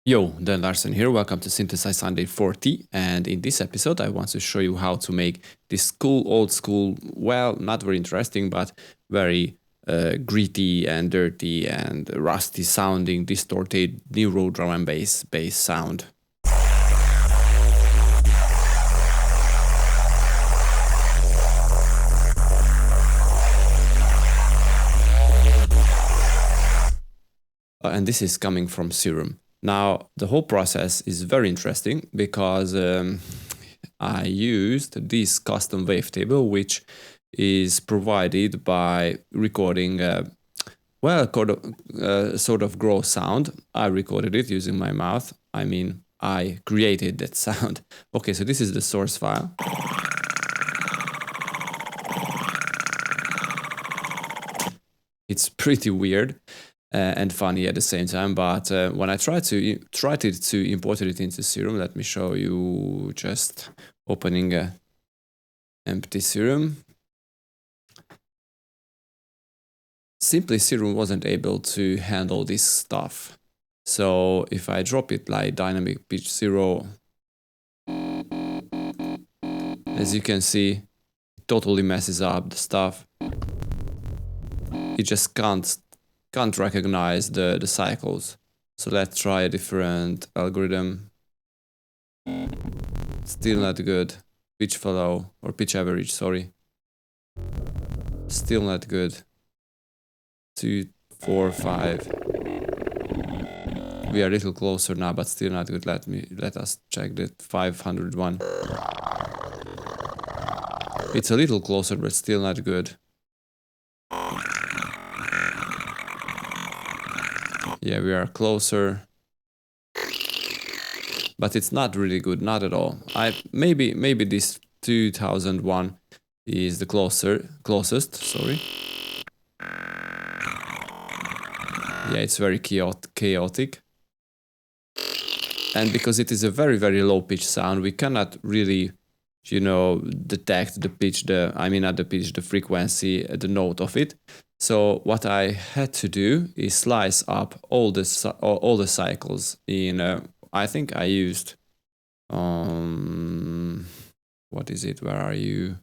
Yo, Dan Larson here. Welcome to Synthesize Sunday 40. And in this episode, I want to show you how to make this cool, old school, well, not very interesting, but very gritty and dirty and rusty sounding, distorted Neuro drum and bass sound. And this is coming from Serum. Now, the whole process is very interesting because I used this custom wavetable, which is provided by recording sort of grow sound. I recorded it using my mouth. I mean, I created that sound. Okay, so this is the source file. It's pretty weird. And funny at the same time, but when I tried to import it into Serum, let me show you, just opening a empty Serum. Simply Serum wasn't able to handle this stuff. So if I drop it like dynamic pitch 0, as you can see, it totally messes up the stuff. It just can't recognize the cycles. So let's try a different algorithm. Still not good. Pitch follow, or pitch average, sorry. Still not good. 2, 4, 5. We are a little closer now, but still not good. Let us check the 501. It's a little closer, but still not good. Yeah, we are closer, but it's not really good, not at all. Maybe this 2001 is the closest. Sorry. Yeah, it's very chaotic, and because it is a very low pitch sound, we cannot really, detect the pitch. The frequency, the note of it. So what I had to do is slice up all the cycles in. I think I used. What is it? Where are you?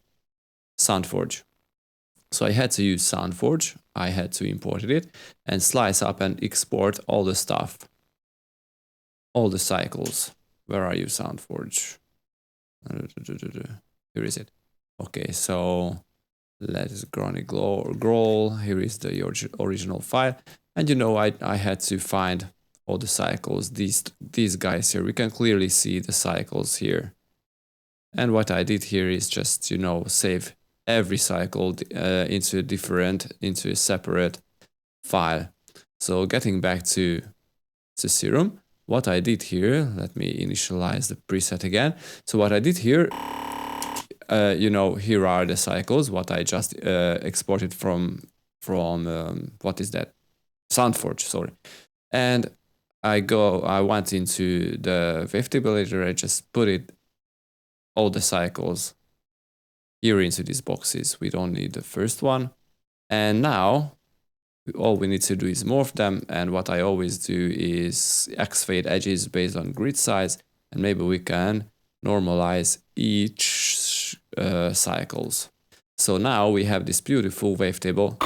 SoundForge. So I had to use SoundForge. I had to import it and slice up and export all the stuff, all the cycles. Where are you, SoundForge? Here is it. Okay, so. Let's growl. Here is the original file, and I had to find all the cycles. These guys here, we can clearly see the cycles here. And what I did here is just save every cycle into a separate file. So getting back to Serum, what I did here, let me initialize the preset again. So what I did here. Here are the cycles, what I just exported from what is that? SoundForge, sorry. And I went into the wavetable editor, I just put all the cycles here into these boxes. We don't need the first one. And now, all we need to do is morph them, and what I always do is X-fade edges based on grid size, and maybe we can normalize each cycles. So now we have this beautiful wavetable.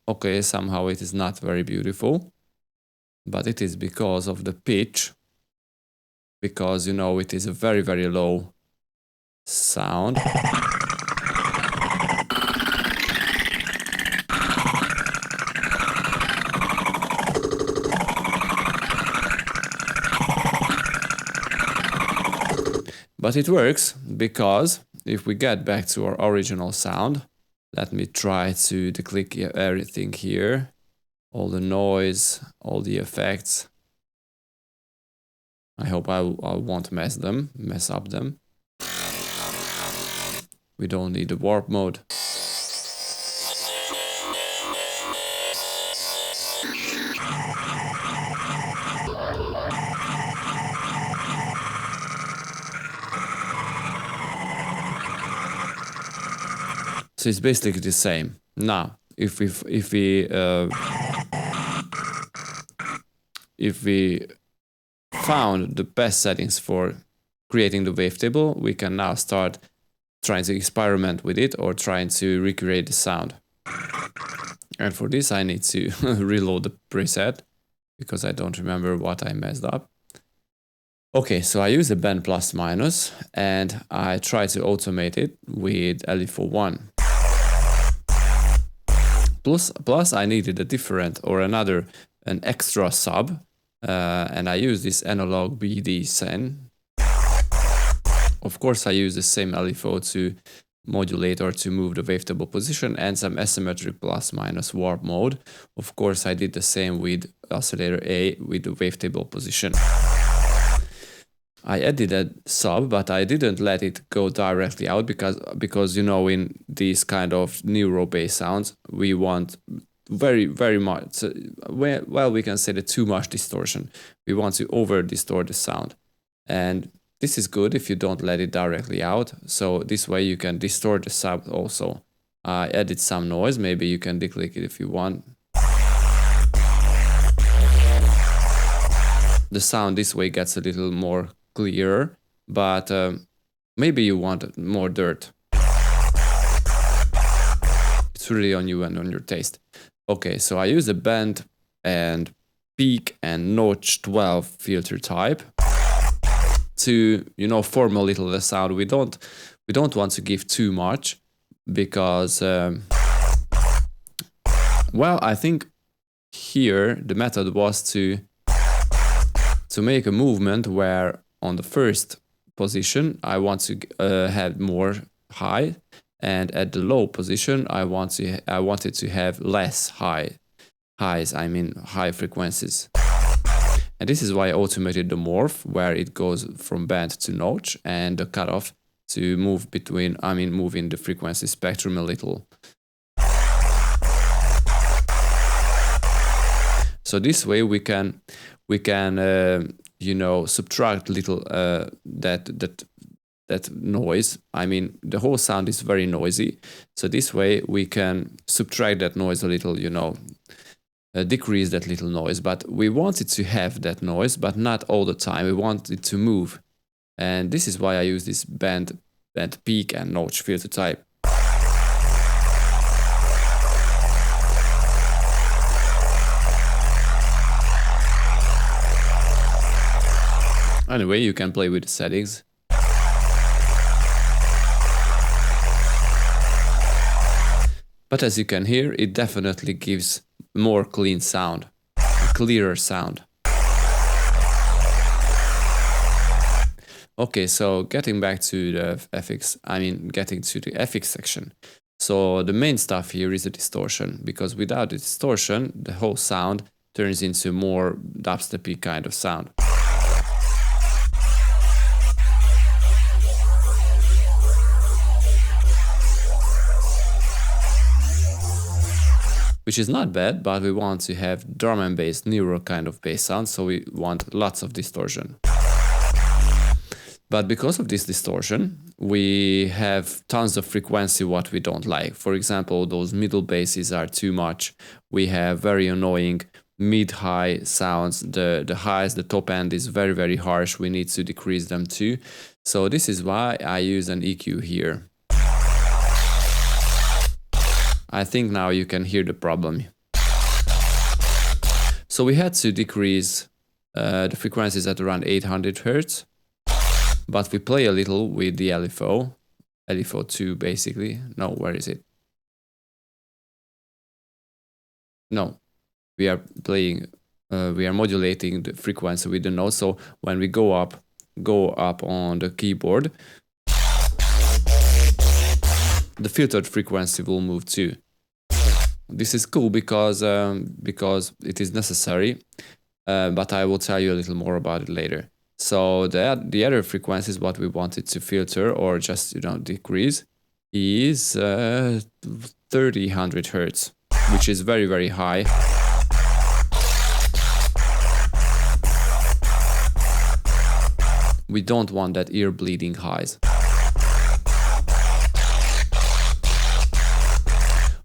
Okay, somehow it is not very beautiful, but it is because of the pitch, because it is a very low sound. But it works because if we get back to our original sound, let me try to declick everything here, all the noise, all the effects. I hope I won't mess up them. We don't need the warp mode. So it's basically the same. Now, if we if we found the best settings for creating the wavetable, we can now start trying to experiment with it or trying to recreate the sound. And for this I need to reload the preset because I don't remember what I messed up. Okay, so I use the band plus minus and I try to automate it with LFO1. Plus I needed a different or an extra sub, and I use this analog BD sen. Of course I use the same LFO to modulate or to move the wavetable position, and some asymmetric plus minus warp mode. Of course I did the same with oscillator A with the wavetable position. I added a sub, but I didn't let it go directly out because you know, in these kind of neuro bass sounds we want very much, well, we can say that too much distortion. We want to over distort the sound, and this is good if you don't let it directly out, so this way you can distort the sub also. I added some noise, maybe you can declick it if you want. The sound this way gets a little more clearer, but maybe you want more dirt. It's really on you and on your taste. Okay, so I use the band and peak and notch 12 filter type to, you know, form a little the sound. We don't want to give too much because well, I think here the method was to make a movement where on the first position I want to have more high, and at the low position I wanted to have less highs, I mean high frequencies. And this is why I automated the morph, where it goes from band to notch, and the cutoff to move between, I mean moving the frequency spectrum a little. So this way we can you know, subtract little that noise. I mean, the whole sound is very noisy, so this way we can subtract that noise a little, you know, decrease that little noise. But we want it to have that noise, but not all the time. We want it to move, and this is why I use this band peak and notch filter type. Anyway, you can play with the settings. But as you can hear, it definitely gives more clean sound, clearer sound. Okay, so getting back to the getting to the FX section. So the main stuff here is the distortion, because without the distortion, the whole sound turns into more dubstepy kind of sound. Which is not bad, but we want to have drum and bass, neuro kind of bass sound, so we want lots of distortion. But because of this distortion, we have tons of frequency what we don't like. For example, those middle basses are too much. We have very annoying mid-high sounds. The highs, the top end is very harsh. We need to decrease them too. So this is why I use an EQ here. I think now you can hear the problem. So we had to decrease the frequencies at around 800 Hz, but we play a little with the LFO2 basically. No, where is it? No, we are playing, we are modulating the frequency with the note. So when we go up on the keyboard, the filtered frequency will move too. This is cool because it is necessary, but I will tell you a little more about it later. So the other frequencies what we wanted to filter or just, you know, decrease is 3000 Hz, which is very high. We don't want that ear bleeding highs.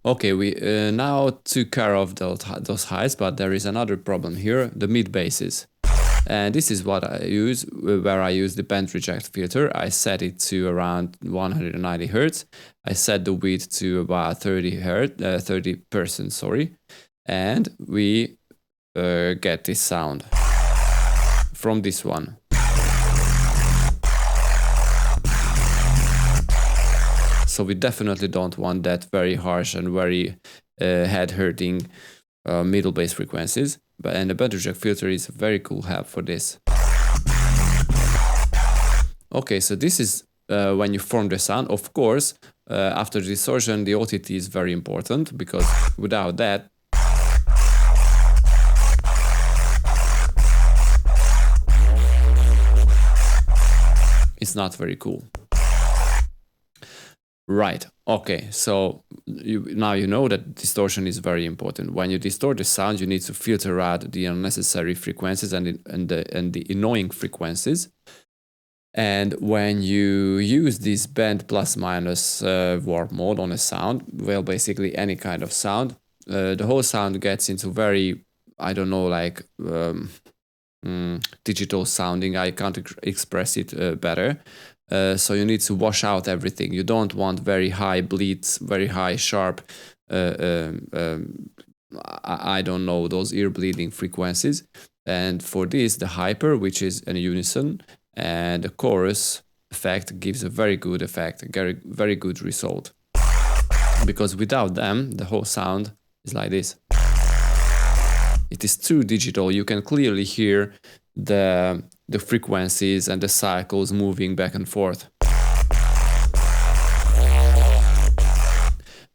Okay, we now took care of those highs, but there is another problem here, the mid basses. And this is what I use, where I use the band reject filter. I set it to around 190 hertz. I set the width to about 30%, sorry. And we get this sound from this one. So we definitely don't want that very harsh and very head-hurting middle bass frequencies. And the band reject filter is a very cool help for this. Okay, so this is when you form the sound. Of course, after distortion, the OTT is very important, because without that, it's not very cool. Right, okay, so now you know that distortion is very important. When you distort the sound, you need to filter out the unnecessary frequencies and the annoying frequencies. And when you use this band plus minus warp mode on a sound, well, basically any kind of sound, the whole sound gets into very, I don't know, like digital sounding. I can't express it better. So you need to wash out everything. You don't want very high bleeds, very high sharp, I don't know, those ear bleeding frequencies. And for this, the hyper, which is an unison, and the chorus effect gives a very good effect, a very good result. Because without them, the whole sound is like this. It is too digital. You can clearly hear the frequencies and the cycles moving back and forth.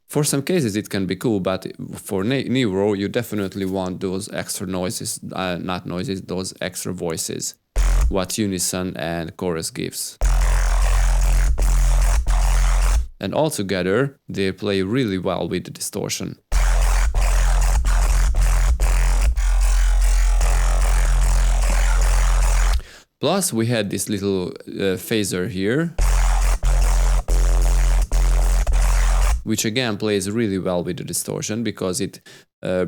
For some cases it can be cool, but for Neuro you definitely want those extra noises, not noises, those extra voices, what unison and chorus gives. And altogether they play really well with the distortion. Plus we had this little phaser here, which again plays really well with the distortion, because it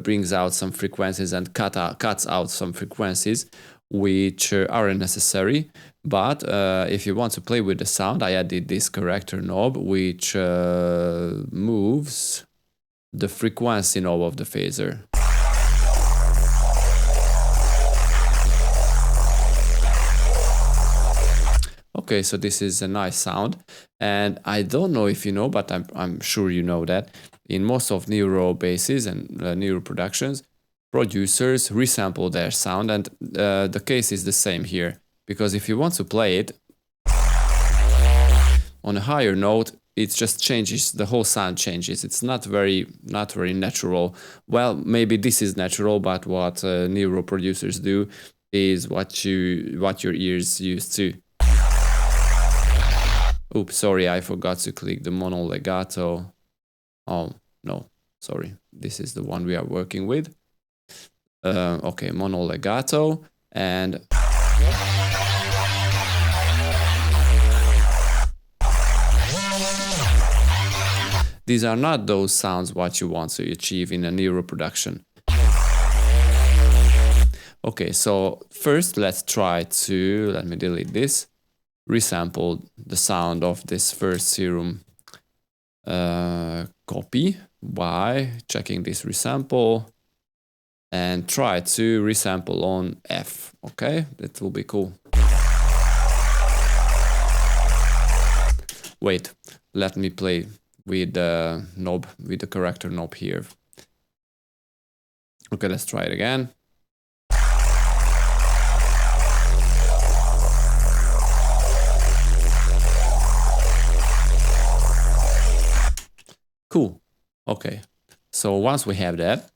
brings out some frequencies and cuts out some frequencies which aren't necessary. But if you want to play with the sound, I added this corrector knob, which moves the frequency knob of the phaser. Okay, so this is a nice sound, and I don't know if you know, but I'm sure you know that in most of Neuro basses and Neuro productions, producers resample their sound, and the case is the same here. Because if you want to play it on a higher note, it just changes, the whole sound changes. It's not very natural. Well, maybe this is natural, but what Neuro producers do is what your ears used to. Oops, sorry, I forgot to click the mono legato. Oh, no, sorry. This is the one we are working with. Okay, mono legato, and these are not those sounds what you want to achieve in a Neuro production. Okay, so first let's try to, let me delete this, resample the sound of this first Serum copy by checking this resample and try to resample on F. Okay, that will be cool. Wait, let me play with the knob, with the corrector knob here. Okay, let's try it again. Cool. Okay, so once we have that,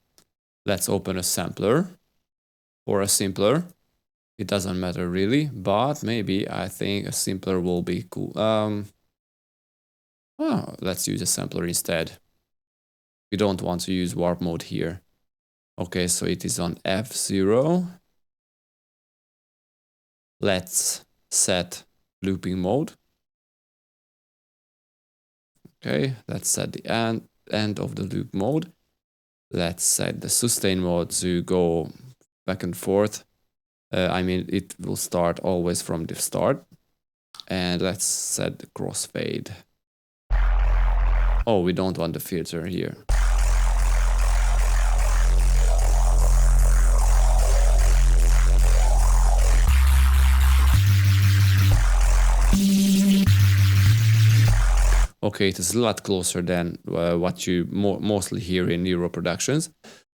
let's open a sampler or a simpler. It doesn't matter really, but maybe I think a simpler will be cool. Let's use a sampler instead. We don't want to use warp mode here. Okay, so it is on F0. Let's set looping mode. Okay, let's set the end. end of the loop mode. Let's set the sustain mode to go back and forth. I mean, it will start always from the start. And let's set the crossfade. Oh, we don't want the filter here. Okay, it is a lot closer than what you mostly hear in Neuro productions.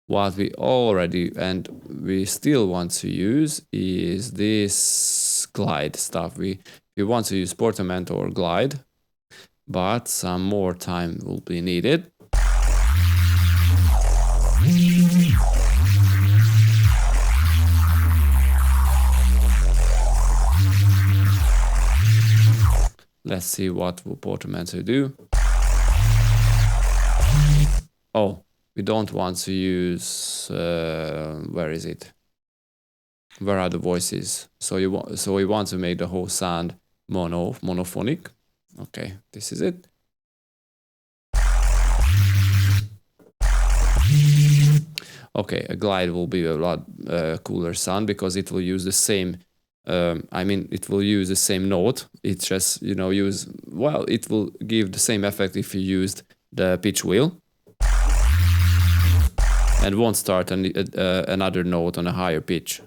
What we already and we still want to use is this glide stuff. We want to use portamento or glide, but some more time will be needed. Let's see what will portamento do. Oh, we don't want to use where is it? Where are the voices? So we want to make the whole sound monophonic. Okay, this is it. Okay, a glide will be a lot cooler sound because it will use the same. I mean, it will use the same note. It's just, you know, it will give the same effect if you used the pitch wheel. And won't start another note on a higher pitch.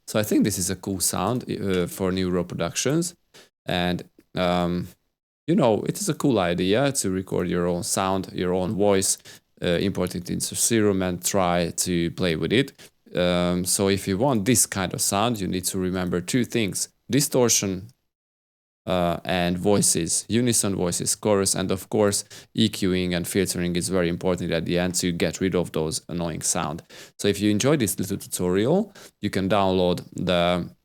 So I think this is a cool sound for Neuro productions. And you know, it is a cool idea to record your own sound, your own voice, import it into Serum and try to play with it. So if you want this kind of sound, you need to remember two things: distortion and voices, unison voices, chorus, and of course EQing and filtering is very important at the end to get rid of those annoying sound. So if you enjoyed this little tutorial, you can download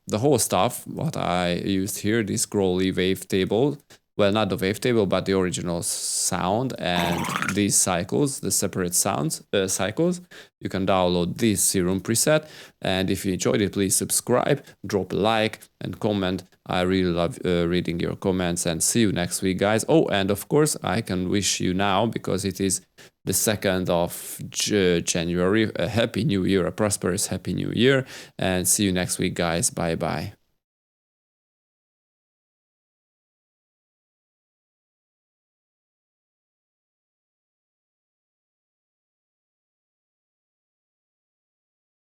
the whole stuff, what I used here, this growly wavetable. Well, not the wavetable, but the original sound and these cycles, the separate sounds cycles. You can download this Serum preset. And if you enjoyed it, please subscribe, drop a like and comment. I really love reading your comments, and see you next week, guys. Oh, and of course, I can wish you now, because it is the 2nd of January, a happy new year, a prosperous happy new year. And see you next week, guys. Bye-bye.